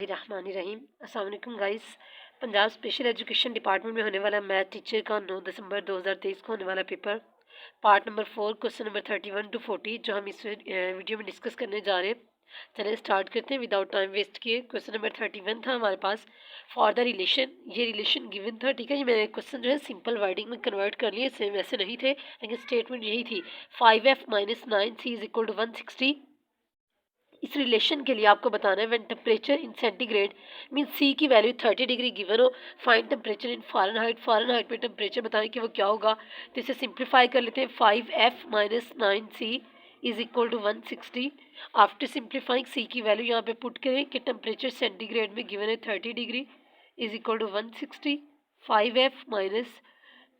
रहीम। अस्सलाम वालेकुम guys. Punjab special education department में होने वाला मैथ टीचर का 9 दिसंबर 2023 को होने वाला paper part number 4 question number 31 to 40 जो हम इस वीडियो में डिस्कस करने जा रहे हैं। चलिए स्टार्ट करते हैं विदाउट टाइम वेस्ट किए। क्वेश्चन नंबर 31 था हमारे पास, फॉर द रिलेशन। ये रिलेशन गिवन था, ठीक है। ये मैंने क्वेश्चन जो है सिंपल वर्डिंग में कन्वर्ट कर लिए, सेम वैसे नहीं थे लेकिन स्टेटमेंट यही थी। 5f minus 9c is equal to 160। इस रिलेशन के लिए आपको बताना है when temperature in centigrade mean C की वैल्यू 30 डिग्री गिवन हो, find temperature in Fahrenheit. Fahrenheit में टेम्परेचर बताएं कि वो क्या होगा। तो इसे सिंप्लीफाई कर लेते हैं। 5f minus 9c is equal to 160। After simplifying C की वैल्यू यहाँ पे पुट करें कि टेम्परेचर सेंटीग्रेड में गिवन है 30 degree is equal to 160। 5f minus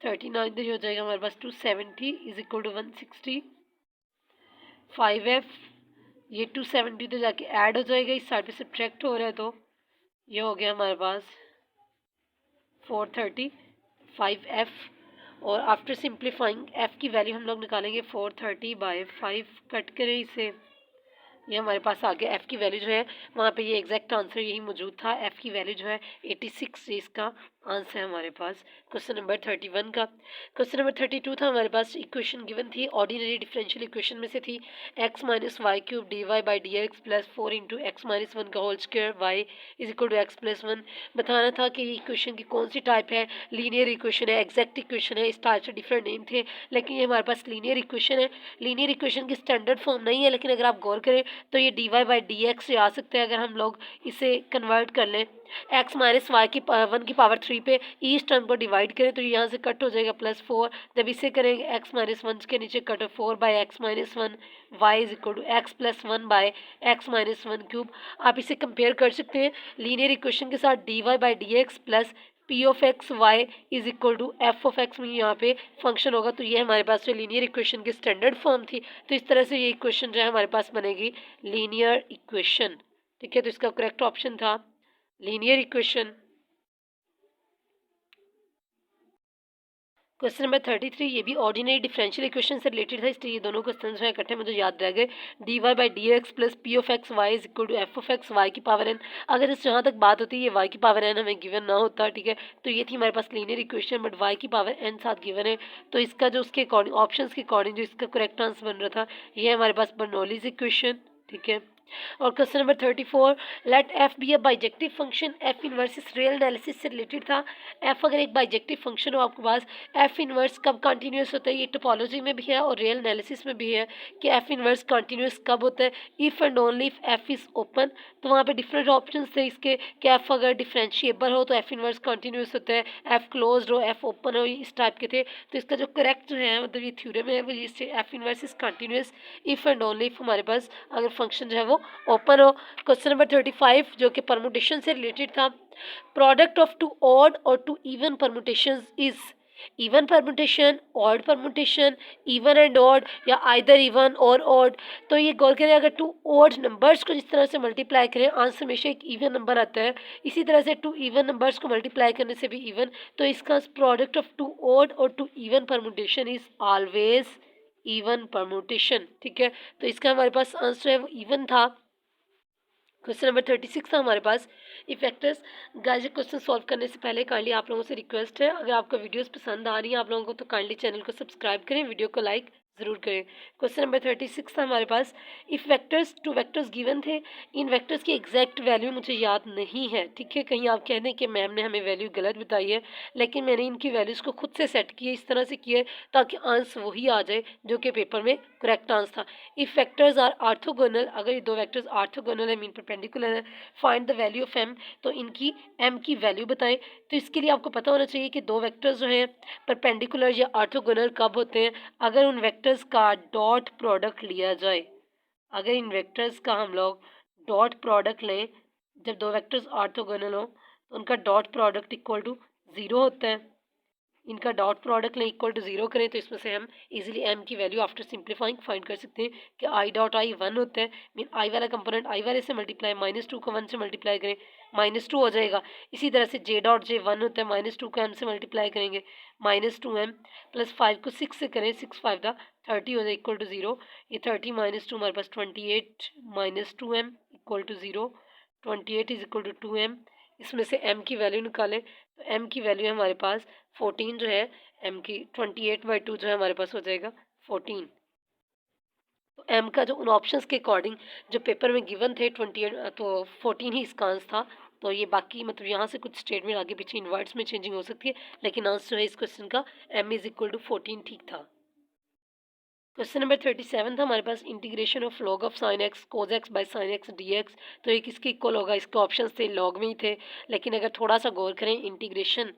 39 हो जाएगा हमारे पास 270 इज इक्वल टू 160। 5f ये 270 तो जाके ऐड हो जाएगा, इस साइड पे सब्ट्रैक्ट हो रहा है तो ये हो गया हमारे पास 430। 5f और आफ्टर सिंप्लीफाइंग f की वैल्यू हम लोग निकालेंगे 430/5। कट करें इसे, ये हमारे पास आ गया। f की वैल्यू जो है वहाँ पे ये एग्जैक्ट आंसर यही मौजूद था। f की वैल्यू जो है 86 इसका आंसर है हमारे पास क्वेश्चन नंबर 31 का। क्वेश्चन नंबर 32 था हमारे पास, इक्वेशन गिवन थी ऑर्डिनरी डिफरेंशियल इक्वेशन में से थी x minus Y cube D Y by D X plus 4 into X minus 1 का whole square Y is equal to X plus 1। बताना था कि ये इक्वेशन की कौन सी टाइप है। लीनियर इक्वेशन है, एग्जैक्ट इक्वेशन है। इस टाइप से डिफरेंट नेम थे लेकिन ये हमारे पास लीनियर इक्वेशन है। लीनियर इक्वेशन की स्टैंडर्ड फॉर्म नहीं है लेकिन अगर आप गौर करें तो ये D Y by D X से आ सकते हैं अगर हम लोग इसे कन्वर्ट कर लें। एक्स माइनस वाई की 1 की पावर 3 पे ईच टर्म को डिवाइड करें तो यहाँ से कट हो जाएगा +4। जब इसे करेंगे एक्स माइनस 1 के नीचे cut 4/x-1 Y is equal to X plus 1/x-1 cube. आप इसे कंपेयर कर सकते हैं लीनियर इक्वेशन के साथ D Y by D X plus P of X Y is equal to F of X में यहाँ पे फंक्शन होगा। तो ये हमारे पास जो लीनियर इक्वेशन की स्टैंडर्ड फॉर्म थी, तो इस तरह से ये इक्वेशन जो है हमारे पास बनेगी लीनियर इक्वेशन, ठीक है। तो इसका करेक्ट ऑप्शन था लीनियर इक्वेशन। क्वेश्चन नंबर 33 ये भी ऑर्डिनरी डिफरेंशियल इक्वेशन से रिलेटेड था, इसलिए ये दोनों क्वेश्चन जो है इकट्ठे मुझे याद रह गए। D Y by D X plus P of X Y is equal to F of X Y की पावर एन। अगर इस जहाँ तक बात होती है ये वाई की पावर एन हमें गिवन ना होता, ठीक है। तो ये थी हमारे पास लीनियर इक्वेशन, बट वाई की पावर एन साथ गिवन है तो इसका जो उसके अकॉर्डिंग ऑप्शन के अकॉर्डिंग जो इसका करेक्ट आंसर बन रहा था ये हमारे पास बर्नौलीज इक्वेशन, ठीक है। और question number 34, let F be a bijective function. F inverse real analysis से रिलेटेड था। एफ अगर एक बाइजेक्टिव फंक्शन हो आपके पास, एफ इनवर्स कब कंटिन्यूस होता है, ये टोपोलॉजी में भी है और रियल एनालिसिस में भी है कि एफ इनवर्स कंटिन्यूस कब होता है। If and only if F is open. तो वहाँ पे डिफरेंट ऑप्शन थे इसके कि एफ अगर डिफरेंशिएबल हो तो एफ इनवर्स कंटिन्यूस होता है, एफ क्लोज हो, एफ ओपन हो, इस टाइप के थे। तो इसका जो करेक्ट है मतलब ये थ्योरम है वो ये F inverse is continuous if and only if हमारे पास अगर फंक्शन जो है वो ओपन हो। क्वेश्चन नंबर 35 जो कि परमुटेशन से रिलेटेड था, प्रोडक्ट ऑफ टू ऑड और two even permutation is even permutation, odd permutation, even and odd या आइदर इवन और ऑड। तो ये गौर करें अगर टू ऑड नंबर्स को जिस तरह से मल्टीप्लाई करें आंसर हमेशा एक इवन नंबर आता है, इसी तरह से टू इवन नंबर्स को मल्टीप्लाई करने से भी इवन। तो इसका प्रोडक्ट ऑफ टू ऑड और two even permutation is always even permutation, ठीक है। तो इसका हमारे पास आंसर है वो इवन था। क्वेश्चन नंबर 36 था हमारे पास, इफेक्टर्स। गाइस क्वेश्चन सॉल्व करने से पहले काइंडली आप लोगों से रिक्वेस्ट है अगर आपको वीडियोस पसंद आ रही हैं आप लोगों को तो काइंडली चैनल को सब्सक्राइब करें, वीडियो को लाइक ज़रूर करें। क्वेश्चन नंबर 36 था हमारे पास, if vectors two vectors given थे। इन वेक्टर्स की एग्जैक्ट वैल्यू मुझे याद नहीं है, ठीक है। कहीं आप कह दें कि मैम ने हमें वैल्यू गलत बताई है, लेकिन मैंने इनकी वैल्यूज़ को खुद से सेट किया, इस तरह से किया ताकि आंसर वही आ जाए जो कि पेपर में करेक्ट आंसर था। इफ वेक्टर्स आर आर्थोगोनल, अगर ये दो वेक्टर्स आर्थोगोनल है मीन परपेंडिकुलर है, find the value of M. तो इनकी एम की वैल्यू बताएं। तो इसके लिए आपको पता होना चाहिए कि दो वेक्टर्स जो हैं परपेंडिकुलर या आर्थोगोनल कब होते हैं, अगर उन वेक्टर्स का डॉट प्रोडक्ट लिया जाए। अगर इन वेक्टर्स का हम लोग डॉट प्रोडक्ट लें, जब दो वेक्टर्स ऑर्थोगोनल हो तो उनका डॉट प्रोडक्ट इक्वल टू 0 होता है। इनका डॉट प्रोडक्ट लें इक्वल टू 0 करें तो इसमें से हम इजीली m की वैल्यू आफ्टर सिंप्लीफाइंग फाइंड कर सकते हैं कि i डॉट आई 1 होता है, मीन i वाला कंपोनेंट i वाले से मल्टीप्लाई, -2 को 1 से मल्टीप्लाई करें -2 हो जाएगा। इसी तरह से j डॉट j 1 होता है, -2 को m से मल्टीप्लाई करेंगे -2m प्लस 5 को 6 से करें 6 5 दा 30 हो जाए इक्वल टू 0। ये 30 -2 हमारे पास 28 -2m equal to 0। 28 is equal to 2m। इसमें से m की वैल्यू निकालें तो m की वैल्यू है हमारे पास 14 जो है, m की 28/2 जो है हमारे पास हो जाएगा 14। तो m का जो उन ऑप्शंस के अकॉर्डिंग जो पेपर में गिवन थे 28, तो 14 ही इसका आंसर था। तो ये बाकी मतलब यहाँ से कुछ स्टेटमेंट आगे पीछे इन वर्ड्स में चेंजिंग हो सकती है, लेकिन आंसर जो है इस क्वेश्चन का m इज इक्वल टू 14 ठीक था। क्वेश्चन नंबर 37 था हमारे पास, integration of log of sine x cos x by sine x d x. तो ये किसके इक्वल होगा, इसके ऑप्शन थे लॉग में ही थे, लेकिन अगर थोड़ा सा गौर करें इंटीग्रेशन,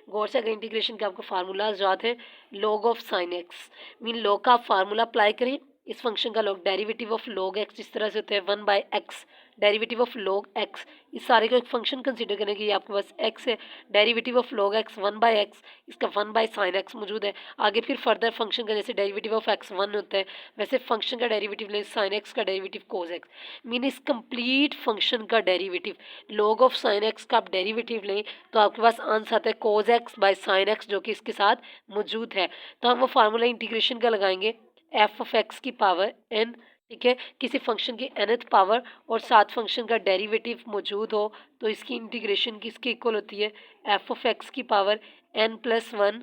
गौर से अगर इंटीग्रेशन के आपको फार्मूला याद है, log of sine x mean log का आप फार्मूला अप्लाई करें, इस फंक्शन का log derivative of log x जिस तरह से होता है 1/x, derivative of log x, इस सारे को एक फंक्शन कंसीडर करने के लिए आपके पास x है, derivative of log x 1/x, इसका 1/sin x मौजूद है। आगे फिर फर्दर फंक्शन का जैसे डेरिवेटिव ऑफ x 1 होता है, वैसे फंक्शन का डेरिवेटिव लें sin x का डेरिवेटिव cos x, मीन इस कंप्लीट फंक्शन का derivative log of sin x का आप डेरिवेटिव लें तो आपके पास आंसर आता है cos x by sin x जो कि इसके साथ मौजूद है। तो हम वो फार्मूला इंटीग्रेशन का लगाएंगे एफ ऑफ एक्स की पावर n, ठीक है, किसी फंक्शन की nth पावर और साथ फंक्शन का डेरिवेटिव मौजूद हो तो इसकी इंटीग्रेशन किसके इक्वल होती है, एफ ऑफ एक्स की power n+1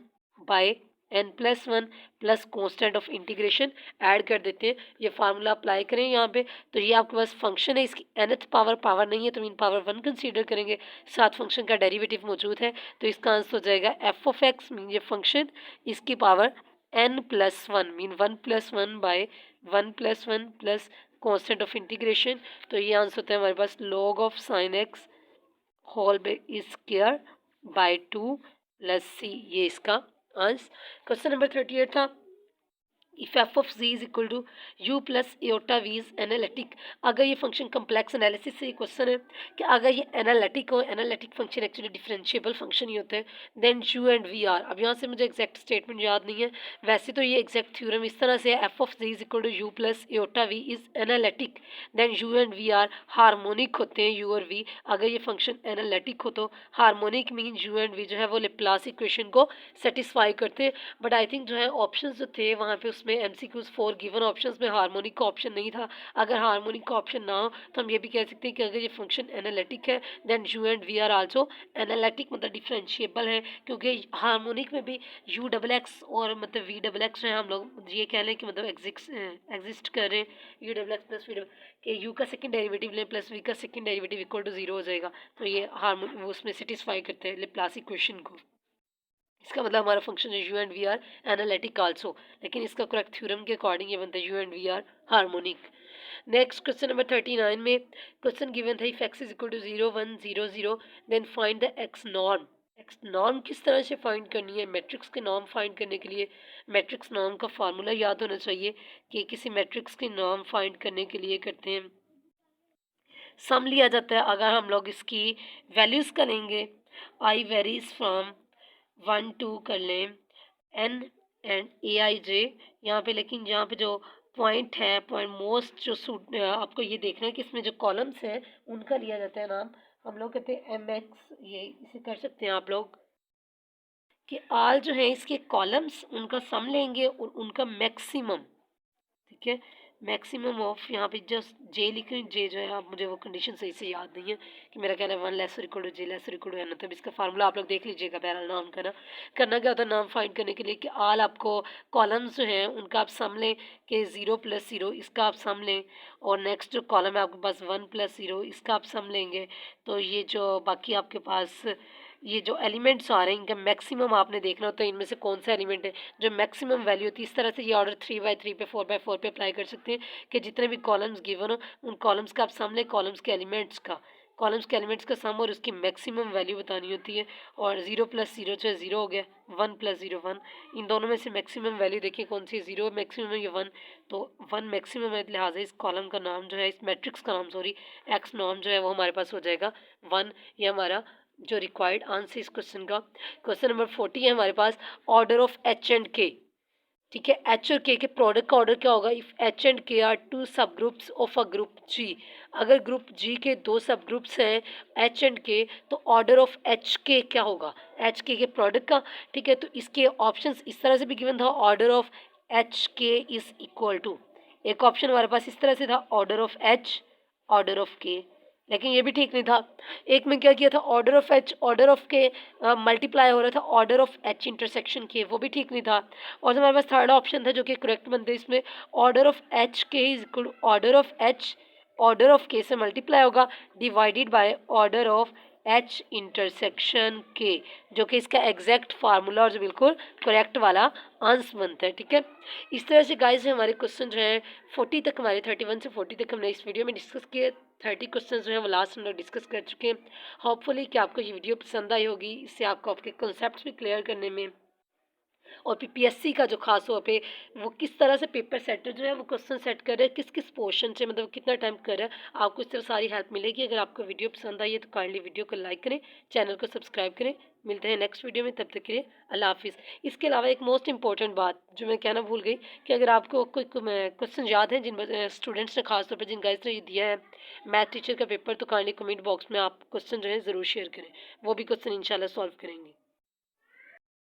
by n+1 plus constant of integration add कर देते हैं। ये फार्मूला अप्लाई करें यहाँ पे तो ये आपके पास फंक्शन है, इसकी nth पावर नहीं है तो मीन पावर 1 कंसीडर करेंगे, साथ फंक्शन का डेरिवेटिव मौजूद है तो इसका आंसर हो जाएगा एफ ऑफ एक्स मीन ये फंक्शन, इसकी power n+1 mean 1+1 by 1+1 plus constant of integration. तो ये आंसर होता है हमारे पास log of sine x whole square by 2 plus C, ये इसका आंसर। क्वेश्चन नंबर 38 था, if F of G is equal to U plus iota V is analytic. अगर ये फंक्शन कम्प्लेक्स एनालिसिस से क्वेश्चन है कि अगर ये एनालिटिक हो, analytic function actually differentiable function ही होते हैं, then U and we are, अब यहाँ से मुझे एग्जैक्ट स्टेटमेंट याद नहीं है, वैसे तो ये एग्जैक्ट थ्योरम इस तरह से है, F of G is equal to U plus iota V is analytic, then U and we are harmonic होते हैं, यू और वी। अगर ये फंक्शन एनालिटिक हो तो harmonic mean U and V जो है वो लेप्लास इक्वेशन को सेटिस्फाई करते हैं। बट आई थिंक जो है ऑप्शन जो थे वहाँ पे उसमें MCQs 4 गिवन ऑप्शंस में हार्मोनिक का ऑप्शन नहीं था। अगर हार्मोनिक का ऑप्शन ना हो तो हम ये भी कह सकते हैं कि अगर ये फंक्शन एनालिटिक है then U and we are also analytic, मतलब डिफरेंशिएबल है, क्योंकि हार्मोनिक में भी यू डबल एक्स और मतलब वी डबल एक्स है, हम लोग ये कह लें कि मतलब एग्जिस्ट कर रहे हैं, u double x plus v double कि यू का सेकंड डेरिवेटिव लें प्लस वी का सेकंड डेरिवेटिव इक्वल टू 0 हो जाएगा, तो ये हार्मोनिक वो उसमें सेटिस्फाई करते हैं लेप्लास इक्वेशन को। इसका मतलब हमारा फंक्शन है u and we are analytic also, लेकिन इसका करेक्ट थ्योरम के अकॉर्डिंग ये बनता है u and we are harmonic. Next question number 39 में क्वेश्चन गिवन था if x is equal to 0 1 0 0 then find the x norm. X norm किस तरह से फाइंड करनी है, मैट्रिक्स के नॉर्म फाइंड करने के लिए मैट्रिक्स नॉर्म का फार्मूला याद होना चाहिए कि किसी मैट्रिक्स के नॉर्म फाइंड करने के लिए करते हैं सम लिया जाता है। अगर हम लोग इसकी वैल्यूज़ करेंगे आई वेरीज फ्रॉम 1 2 कर लें एन एंड ए आई जे यहाँ पे, लेकिन यहाँ पे जो पॉइंट है पॉइंट मोस्ट जो सूट आपको ये देखना है कि इसमें जो कॉलम्स हैं उनका लिया जाता है नाम, हम लोग कहते हैं एम एक्स, ये इसे कर सकते हैं आप लोग कि आल जो है इसके कॉलम्स उनका सम लेंगे और उनका मैक्सिमम, ठीक है, मैक्सिमम ऑफ यहाँ पे जस्ट जे लिख रहे हैं, जे जो है आप मुझे वो कंडीशन सही से याद नहीं है कि मेरा कहना है 1 less equal to j less equal to n, मतलब इसका फार्मूला आप लोग देख लीजिएगा। बहरहाल नाम करना क्या होता है, नाम फाइंड करने के लिए कि आल आपको कॉलम्स जो हैं उनका आप सम लें कि 0 + 0 इसका आप सम लें, और नेक्स्ट जो कॉलम है आपके पास 1 + 0 इसका आप सम लेंगे। तो ये जो बाकी आपके पास ये जो एलिमेंट्स आ रहे हैं इनका मैक्सिमम आपने देखना होता है, इनमें से कौन सा एलिमेंट है जो मैक्सिमम वैल्यू होती है। इस तरह से ये ऑर्डर 3/3 पे 4/4 पे अप्लाई कर सकते हैं कि जितने भी कॉलम्स गिवन हो उन कॉलम्स का आप सम लें, कॉलम्स के एलिमेंट्स का सम और उसकी मैक्सिमम वैल्यू बतानी होती है। और 0 + 0 जो है 0 हो गया, 1 + 0 1, इन दोनों में से मैक्सिमम वैल्यू देखिए कौन सी है, 0 मैक्सिमम है या 1, तो 1 मैक्सिमम है, लिहाजा इस कॉलम का नाम जो है, इस मैट्रिक्स का नाम सॉरी एक्स नॉर्म जो है वो हमारे पास हो जाएगा 1। ये हमारा जो रिक्वायर्ड आंसर इस क्वेश्चन का। क्वेश्चन नंबर 40 है हमारे पास ऑर्डर ऑफ एच एंड के, ठीक है, एच और के प्रोडक्ट का ऑर्डर क्या होगा, इफ एच एंड के आर 2 सब ग्रुप्स ऑफ अ ग्रुप जी। अगर ग्रुप जी के 2 सब ग्रुप्स हैं एच एंड के तो ऑर्डर ऑफ एच के क्या होगा, एच के प्रोडक्ट का, ठीक है। तो इसके ऑप्शंस इस तरह से भी गिवन था, ऑर्डर ऑफ एच के इज इक्वल टू, एक ऑप्शन हमारे पास इस तरह से था order of H order of के, लेकिन ये भी ठीक नहीं था। एक में क्या किया था, order of H, order of के मल्टीप्लाई हो रहा था ऑर्डर ऑफ एच इंटरसेक्शन के, वो भी ठीक नहीं था। और हमारे पास थर्ड ऑप्शन था जो कि करेक्ट बनता है इसमें, ऑर्डर ऑफ एच के is equal order of H, order of के से मल्टीप्लाई होगा divided by order of H intersection के, जो कि इसका एग्जैक्ट फार्मूला और जो बिल्कुल करेक्ट वाला आंसर बनता है। ठीक है, इस तरह से गाइस हमारे क्वेश्चन जो है 40 तक, हमारे 31 से 40 तक हमने इस वीडियो में डिस्कस किए। 30 क्वेश्चन जो है वो लास्ट हम लोग डिस्कस कर चुके हैं। होपफुली कि आपको ये वीडियो पसंद आई होगी, इससे आपको आपके कॉन्सेप्ट्स भी क्लियर करने में और पीपीएससी का जो खास तौर पे वो किस तरह से पेपर सेटर जो है वो क्वेश्चन सेट कर रहे हैं, किस किस पोर्शन से, मतलब कितना टाइम कर रहा है, आपको इस तरह सारी हेल्प मिलेगी। अगर आपको वीडियो पसंद आई है तो काइंडली वीडियो को लाइक करें, चैनल को सब्सक्राइब करें। मिलते हैं नेक्स्ट वीडियो में, तब तक के लिए अल्लाह हाफिज़। इसके अलावा एक मोस्ट इंपॉर्टेंट बात जो मैं कहना भूल गई, कि अगर आपको कोई क्वेश्चन याद है जिन स्टूडेंट्स ने खासतौर पर जिन गाइस ने ये दिया है मैथ टीचर का पेपर, तो काइंडली कमेंट बॉक्स में आप क्वेश्चन जो है ज़रूर शेयर करें, वो भी क्वेश्चन इंशाल्लाह सॉल्व करेंगे।